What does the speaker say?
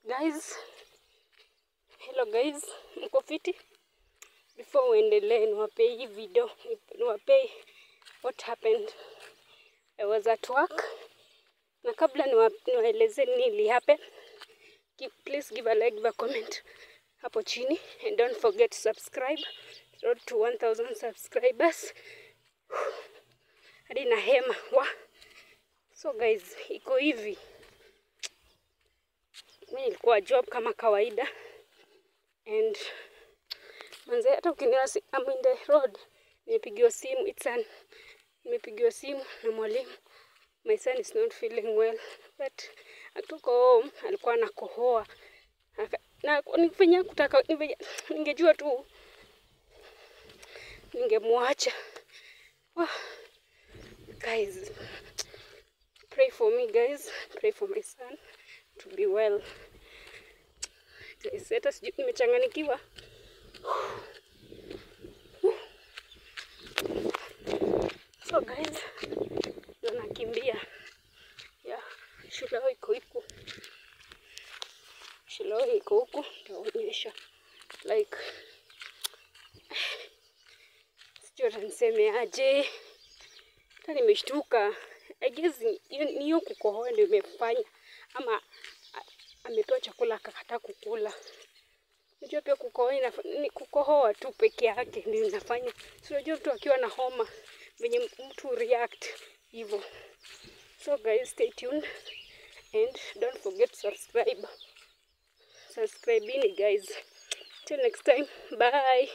Guys, hello guys, mko fiti? Before uendelee niwapee hii video, niwapee what happened. I was at work. Na kabla niwaeleze nini happen, please give a like, give a comment hapo chini, and don't forget to subscribe. Road to 1000 subscribers. Hadi na hema wa. So guys, iko hivi. Mimi nilikuwa job kama kawaida, and manze hata ukiniona I'm in the road, nimepigiwa simu na mwalimu. My son is not feeling well, but atoka home alikuwa anakohoa. Na nifanya kutaka ningejua tu ningemwacha. Guys, pray for me guys, pray for my son to be well. Guys, hata sijui nimechanganikiwa. So guys, ndo nakimbia. Yeah, shule iko huku, nitaonyesha. Like, sijui niseme aje. Hata nimeshtuka. I guess niyo kukohoa ndio imefanya, ama amepewa chakula akakataa kukula. Unajua pia kukohoa tu peke yake ndio inafanya. Unajua mtu akiwa na homa venye mtu react hivyo. So guys, stay tuned and don't forget to subscribe. Subscribe in guys. Till next time, bye.